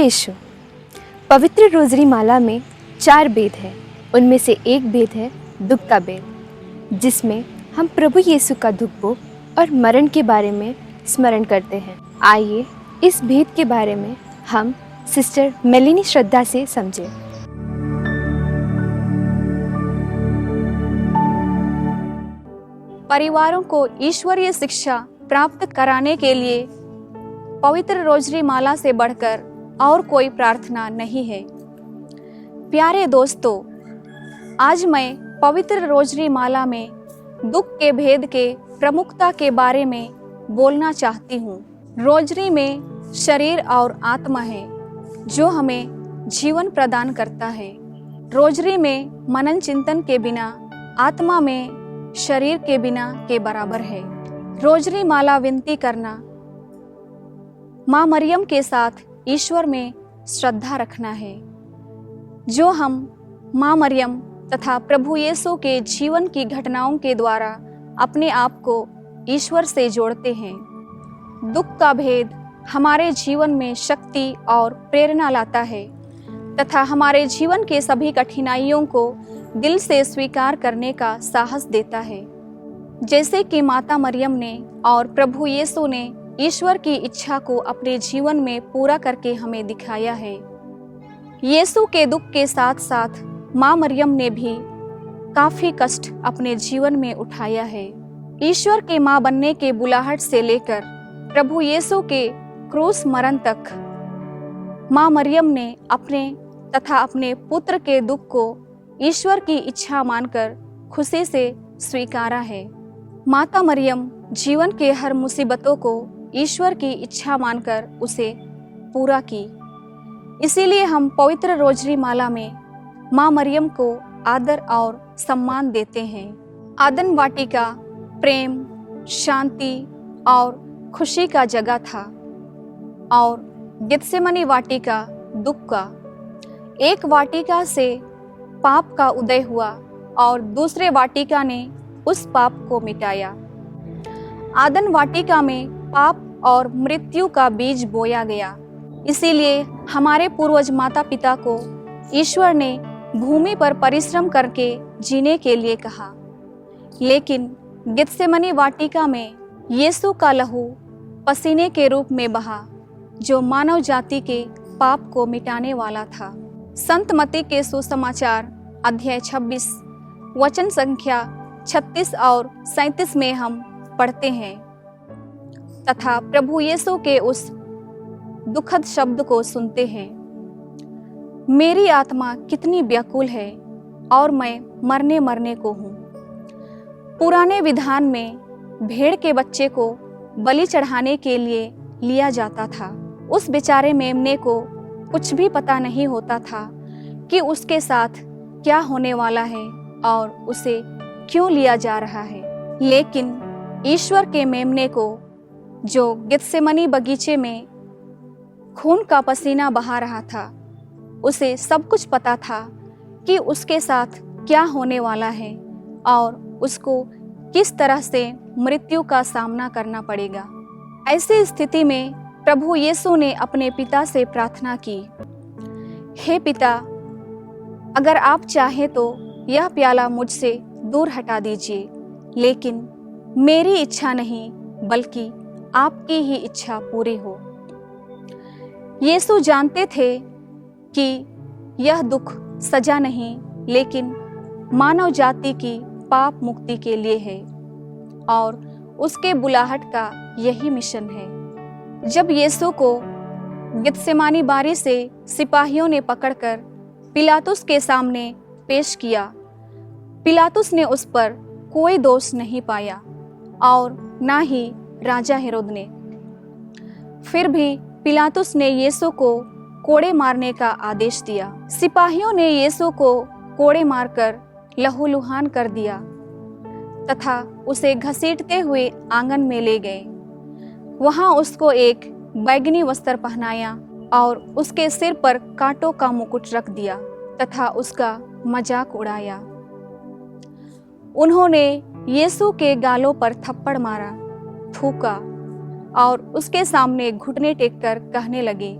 यीशु। पवित्र रोज़री माला में 4 भेद हैं। उनमें से एक भेद है दुख का भेद, जिसमें हम प्रभु यीशु का दुख भोग और मरण के बारे में स्मरण करते हैं। आइए इस भेद के बारे में हम सिस्टर मेलिनी श्रद्धा से समझें। परिवारों को ईश्वरीय शिक्षा प्राप्त कराने के लिए पवित्र रोज़री माला से बढ़कर और कोई प्रार्थना नहीं है। प्यारे दोस्तों, आज मैं पवित्र रोज़री माला में दुख के भेद के प्रमुखता के बारे में बोलना चाहती हूँ। रोज़री में शरीर और आत्मा है जो हमें जीवन प्रदान करता है। रोज़री में मनन चिंतन के बिना आत्मा में शरीर के बिना के बराबर है। रोज़री माला विनती करना, माँ मरियम के साथ ईश्वर में श्रद्धा रखना है। जो हम माँ मरियम तथा प्रभु यीशु के जीवन की घटनाओं के द्वारा अपने आप को ईश्वर से जोड़ते हैं। दुख का भेद हमारे जीवन में शक्ति और प्रेरणा लाता है तथा हमारे जीवन के सभी कठिनाइयों को दिल से स्वीकार करने का साहस देता है। जैसे कि माता मरियम ने और प्रभु यीशु ने ईश्वर की इच्छा को अपने जीवन में पूरा करके हमें दिखाया है। यीशु के दुख के साथ साथ माँ मरियम ने भी काफी कष्ट अपने जीवन में उठाया है। ईश्वर के माँ बनने के बुलाहट से लेकर प्रभु यीशु के क्रूस मरण तक माँ मरियम ने अपने तथा अपने पुत्र के दुख को ईश्वर की इच्छा मानकर खुशी से स्वीकारा है। माता मरियम जीवन के हर मुसीबतों को ईश्वर की इच्छा मानकर उसे पूरा की। इसीलिए हम पवित्र रोज़री माला में माँ मरियम को आदर और सम्मान देते हैं। आदन वाटिका प्रेम, शांति और खुशी का जगह था और गेत्सेमनी वाटिका दुख का। एक वाटिका से पाप का उदय हुआ और दूसरे वाटिका ने उस पाप को मिटाया। आदन वाटिका में पाप और मृत्यु का बीज बोया गया। इसीलिए हमारे पूर्वज माता पिता को ईश्वर ने भूमि पर परिश्रम करके जीने के लिए कहा। लेकिन गेत्सेमनी वाटिका में यीशु का लहू पसीने के रूप में बहा, जो मानव जाति के पाप को मिटाने वाला था। संत मत्ती के सुसमाचार अध्याय 26 वचन संख्या 36 और 37 में हम पढ़ते हैं तथा प्रभु यीशु के उस दुखद शब्द को सुनते हैं, मेरी आत्मा कितनी व्याकुल है और मैं मरने को हूँ। पुराने विधान में भेड़ के बच्चे को बलि चढ़ाने के लिए लिया जाता था। उस बेचारे मेमने को कुछ भी पता नहीं होता था कि उसके साथ क्या होने वाला है और उसे क्यों लिया जा रहा है। लेकिन ईश्वर के मेमने को, जो गेत्सेमनी बगीचे में खून का पसीना बहा रहा था, उसे सब कुछ पता था कि उसके साथ क्या होने वाला है और उसको किस तरह से मृत्यु का सामना करना पड़ेगा। ऐसी स्थिति में प्रभु यीशु ने अपने पिता से प्रार्थना की, हे पिता, अगर आप चाहें तो यह प्याला मुझसे दूर हटा दीजिए, लेकिन मेरी इच्छा नहीं बल्कि आपकी ही इच्छा पूरी हो। यीशु जानते थे कि यह दुख सजा नहीं लेकिन मानव जाति की पाप मुक्ति के लिए है और उसके बुलाहट का यही मिशन है। जब यीशु को गेत्सेमानी बारी से सिपाहियों ने पकड़कर पिलातुस के सामने पेश किया, पिलातुस ने उस पर कोई दोष नहीं पाया और ना ही राजा हेरोद ने। फिर भी पिलातुस ने यीशु को कोड़े मारने का आदेश दिया। सिपाहियों ने यीशु को कोड़े मारकर लहूलुहान कर दिया तथा उसे घसीटते हुए आंगन में ले गए। वहां उसको एक बैगनी वस्त्र पहनाया और उसके सिर पर कांटों का मुकुट रख दिया तथा उसका मजाक उड़ाया। उन्होंने यीशु के गालों पर थप्पड़ मारा, थूका और उसके सामने घुटने टेककर कहने लगे,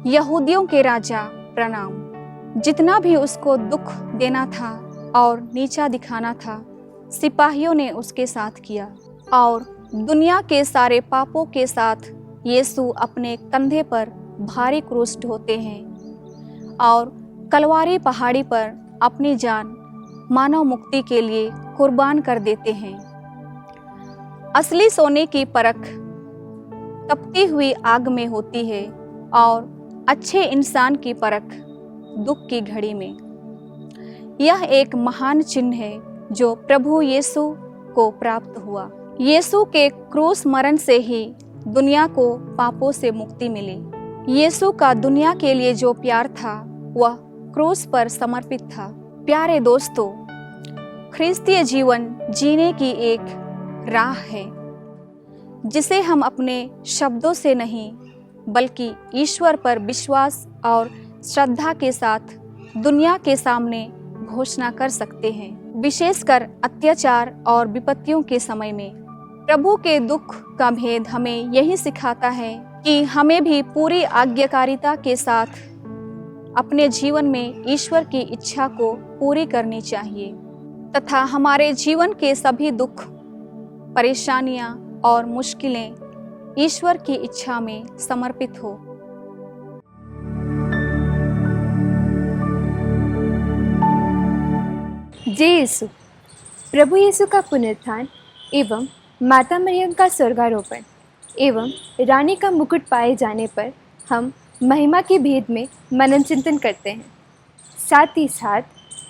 यहूदियों के राजा प्रणाम। जितना भी उसको दुख देना था और नीचा दिखाना था, सिपाहियों ने उसके साथ किया और दुनिया के सारे पापों के साथ यीशु अपने कंधे पर भारी क्रूस ढोते हैं और कलवारी पहाड़ी पर अपनी जान मानव मुक्ति के लिए कुर्बान कर देते हैं। असली सोने की परख तपती हुई आग में होती है और अच्छे इंसान की परख दुख की घड़ी में। यह एक महान चिन्ह है जो प्रभु यीशु को प्राप्त हुआ। यीशु के क्रूस मरण से ही दुनिया को पापों से मुक्ति मिली। यीशु का दुनिया के लिए जो प्यार था वह क्रूस पर समर्पित था। प्यारे दोस्तों, ख्रिस्तीय जीवन जीने की एक राह है जिसे हम अपने शब्दों से नहीं बल्कि ईश्वर पर विश्वास और श्रद्धा के साथ दुनिया के सामने घोषणा कर सकते हैं। विशेषकर अत्याचार और विपत्तियों के समय में प्रभु के दुख का भेद हमें यही सिखाता है कि हमें भी पूरी आज्ञाकारिता के साथ अपने जीवन में ईश्वर की इच्छा को पूरी करनी चाहिए तथा हमारे जीवन के सभी दुख, परेशानियां और मुश्किलें ईश्वर की इच्छा में समर्पित हो। जय यीशु। प्रभु यीशु का पुनरुत्थान एवं माता मरियम का स्वर्गारोपण एवं रानी का मुकुट पाए जाने पर हम महिमा के भेद में मनन चिंतन करते हैं। साथ ही साथ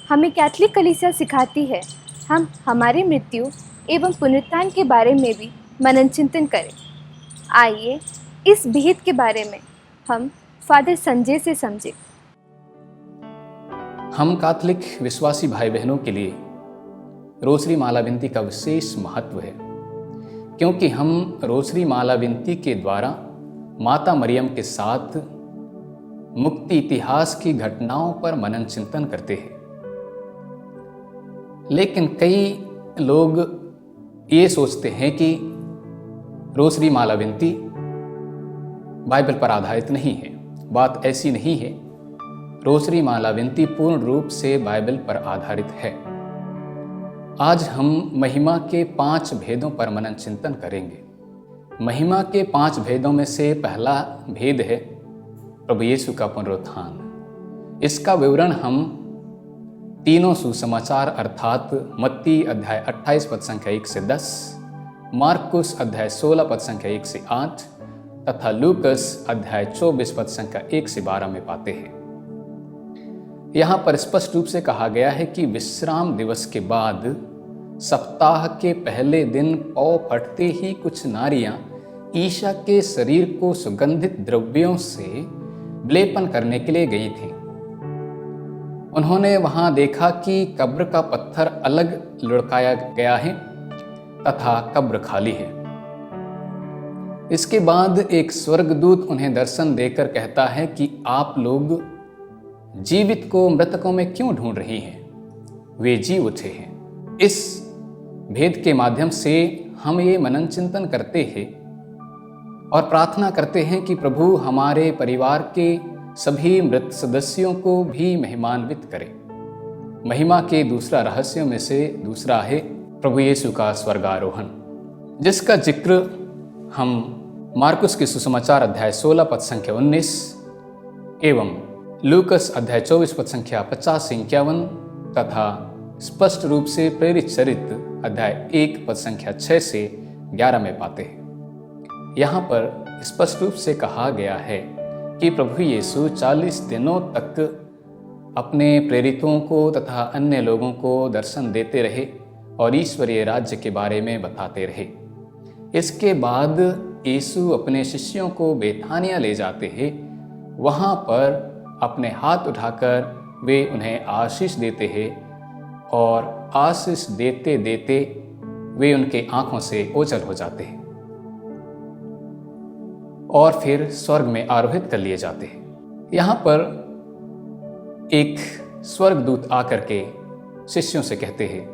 हमें कैथोलिक कलीसिया सिखाती है हम हमारी मृत्यु एवं पुनरुत्थान के बारे में भी मनन चिंतन करें। आइए इस भेद के बारे में हम फादर संजय से समझें। हम कैथोलिक विश्वासी भाई बहनों के लिए रोसरी माला विनती का विशेष महत्व है, क्योंकि हम रोसरी माला विनती के द्वारा माता मरियम के साथ मुक्ति इतिहास की घटनाओं पर मनन चिंतन करते हैं। लेकिन कई लोग ये सोचते हैं कि रोसरी माला विनती बाइबल पर आधारित नहीं है। बात ऐसी नहीं है। रोसरी माला विनती पूर्ण रूप से बाइबल पर आधारित है। आज हम महिमा के 5 भेदों पर मनन चिंतन करेंगे। महिमा के 5 भेदों में से पहला भेद है प्रभु यीशु का पुनरुत्थान। इसका विवरण हम तीनों सुसमाचार अर्थात मत्ती अध्याय 28 पद संख्या 1 से 10, मार्कुस अध्याय 16 पद संख्या 1 से 8 तथा लूकस अध्याय 24 पद संख्या 1 से 12 में पाते हैं। यहाँ पर स्पष्ट रूप से कहा गया है कि विश्राम दिवस के बाद सप्ताह के पहले दिन पौ फटते ही कुछ नारियां ईशा के शरीर को सुगंधित द्रव्यों से विलेपन करने के लिए गई थीं। उन्होंने वहां देखा कि कब्र का पत्थर अलग लुढ़काया गया है तथा कब्र खाली है। इसके बाद एक स्वर्गदूत उन्हें दर्शन देकर कहता है कि आप लोग जीवित को मृतकों में क्यों ढूंढ रही हैं? वे जी उठे हैं। इस भेद के माध्यम से हम ये मनन चिंतन करते हैं और प्रार्थना करते हैं कि प्रभु हमारे परिवार के सभी मृत सदस्यों को भी महिमान्वित करें। महिमा के दूसरा रहस्यों में से दूसरा है प्रभु यीशु का स्वर्गारोहण, जिसका जिक्र हम मार्कुस के सुसमाचार अध्याय 16 पद संख्या 19 एवं लूकस अध्याय 24 पद संख्या 50 से 51 तथा स्पष्ट रूप से प्रेरित चरित्र अध्याय 1 पद संख्या 6 से 11 में पाते हैं। यहाँ पर स्पष्ट रूप से कहा गया है कि प्रभु यीशु 40 दिनों तक अपने प्रेरितों को तथा अन्य लोगों को दर्शन देते रहे और ईश्वरीय राज्य के बारे में बताते रहे। इसके बाद यीशु अपने शिष्यों को बेथानिया ले जाते हैं। वहाँ पर अपने हाथ उठाकर वे उन्हें आशीष देते हैं और आशीष देते देते वे उनके आंखों से ओझल हो जाते हैं और फिर स्वर्ग में आरोहित कर लिए जाते हैं। यहाँ पर एक स्वर्गदूत आकर के शिष्यों से कहते हैं,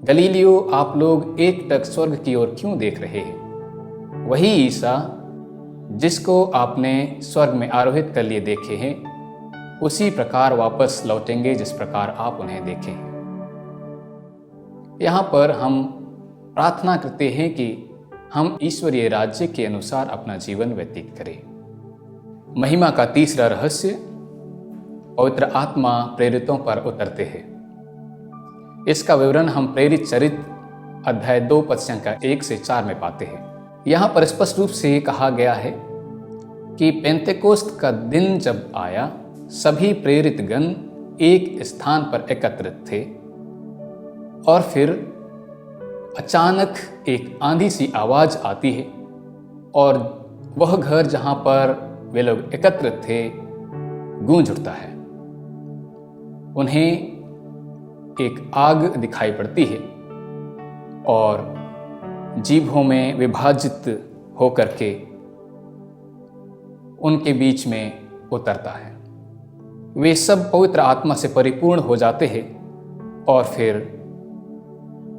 गलीलियो, आप लोग एकटक स्वर्ग की ओर क्यों देख रहे हैं? वही ईसा जिसको आपने स्वर्ग में आरोहित कर लिए देखे हैं, उसी प्रकार वापस लौटेंगे जिस प्रकार आप उन्हें देखे हैं। यहाँ पर हम प्रार्थना करते हैं कि हम ईश्वरीय राज्य के अनुसार अपना जीवन व्यतीत करें। महिमा का तीसरा रहस्य, पवित्र आत्मा प्रेरितों पर उतरते हैं। इसका विवरण हम प्रेरित चरित्र अध्याय 2 पद संख्या 1 से 4 में पाते हैं। यहाँ पर स्पष्ट रूप से कहा गया है कि पेंतेकोस्त का दिन जब आया, सभी प्रेरित गण एक स्थान पर एकत्रित थे और फिर अचानक एक आंधी सी आवाज आती है और वह घर जहां पर वे लोग एकत्रित थे गूंज उठता है। उन्हें एक आग दिखाई पड़ती है और जीभों में विभाजित होकर के उनके बीच में उतरता है। वे सब पवित्र आत्मा से परिपूर्ण हो जाते हैं और फिर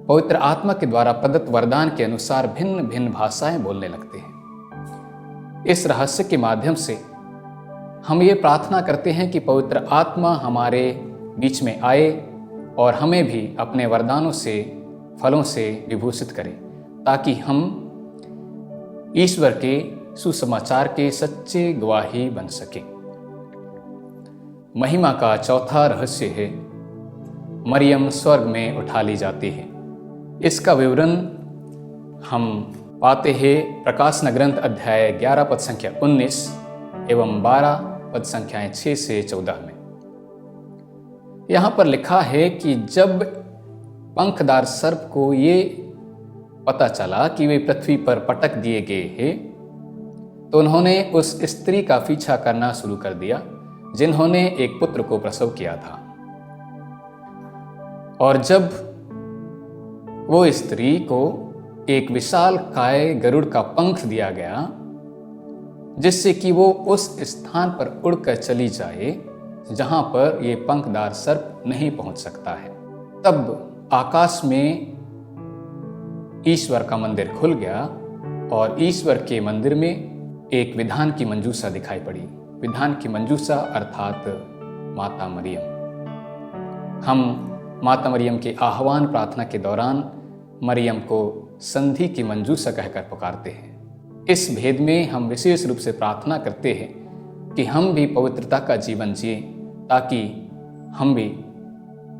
पवित्र आत्मा के द्वारा प्रदत्त वरदान के अनुसार भिन्न भिन्न भाषाएं बोलने लगते हैं। इस रहस्य के माध्यम से हम ये प्रार्थना करते हैं कि पवित्र आत्मा हमारे बीच में आए और हमें भी अपने वरदानों से, फलों से विभूषित करे, ताकि हम ईश्वर के सुसमाचार के सच्चे गवाही बन सके। महिमा का चौथा रहस्य है, मरियम स्वर्ग में उठा ली जाती है। इसका विवरण हम पाते हैं प्रकाशन ग्रंथ अध्याय 11 पद संख्या 19 एवं 12 पद संख्याएं 6 से 14 में। यहाँ पर लिखा है कि जब पंखदार सर्प को ये पता चला कि वे पृथ्वी पर पटक दिए गए हैं, तो उन्होंने उस स्त्री का पीछा करना शुरू कर दिया जिन्होंने एक पुत्र को प्रसव किया था। और जब वो स्त्री को एक विशाल काय गरुड़ का पंख दिया गया जिससे कि वो उस स्थान पर उड़कर चली जाए जहां पर ये पंखदार सर्प नहीं पहुंच सकता है, तब आकाश में ईश्वर का मंदिर खुल गया और ईश्वर के मंदिर में एक विधान की मंजूषा दिखाई पड़ी। विधान की मंजूषा अर्थात माता मरियम। हम माता मरियम के आह्वान प्रार्थना के दौरान मरियम को संधि की मंजूषा कहकर पुकारते हैं। इस भेद में हम विशेष रूप से प्रार्थना करते हैं कि हम भी पवित्रता का जीवन जिए, ताकि हम भी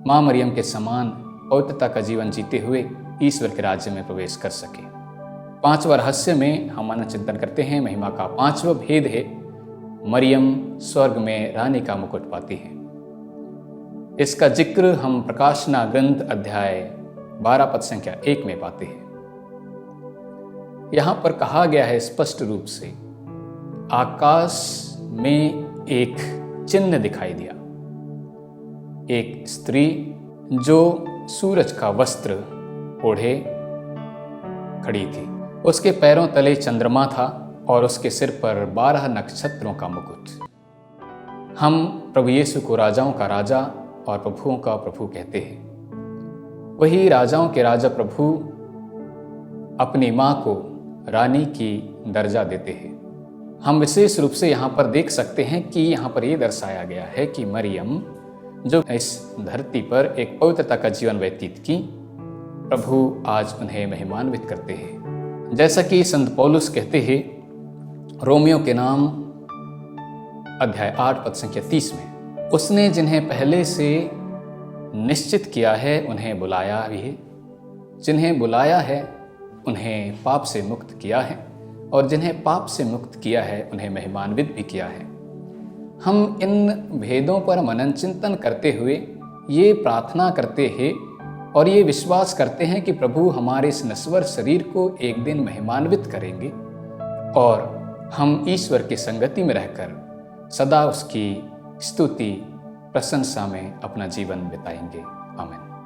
माँ मरियम के समान पवित्रता का जीवन जीते हुए ईश्वर के राज्य में प्रवेश कर सके। पांचवा रहस्य में हम मन चिंतन करते हैं। महिमा का पांचवा भेद है, मरियम स्वर्ग में रानी का मुकुट पाती है। इसका जिक्र हम प्रकाशना ग्रंथ अध्याय 12 पद संख्या 1 में पाते हैं। यहां पर कहा गया है स्पष्ट रूप से, आकाश में एक चिन्ह दिखाई दिया। एक स्त्री जो सूरज का वस्त्र ओढ़े खड़ी थी, उसके पैरों तले चंद्रमा था और उसके सिर पर 12 नक्षत्रों का मुकुट। हम प्रभु यीशु को राजाओं का राजा और प्रभुओं का प्रभु कहते हैं। वही राजाओं के राजा प्रभु अपनी मां को रानी की दर्जा देते हैं। हम विशेष रूप से यहाँ पर देख सकते हैं कि यहाँ पर यह दर्शाया गया है कि मरियम जो इस धरती पर एक पवित्रता का जीवन व्यतीत की, प्रभु आज उन्हें महिमान्वित करते हैं। जैसा कि संत पौलुस कहते हैं रोमियो के नाम अध्याय 8 पद संख्या 30 में, उसने जिन्हें पहले से निश्चित किया है उन्हें बुलाया भी है, जिन्हें बुलाया है उन्हें पाप से मुक्त किया है, और जिन्हें पाप से मुक्त किया है उन्हें महिमान्वित भी किया है। हम इन भेदों पर मनन चिंतन करते हुए ये प्रार्थना करते हैं और ये विश्वास करते हैं कि प्रभु हमारे इस नश्वर शरीर को एक दिन महिमान्वित करेंगे और हम ईश्वर की संगति में रहकर सदा उसकी स्तुति प्रशंसा में अपना जीवन बिताएंगे। आमीन।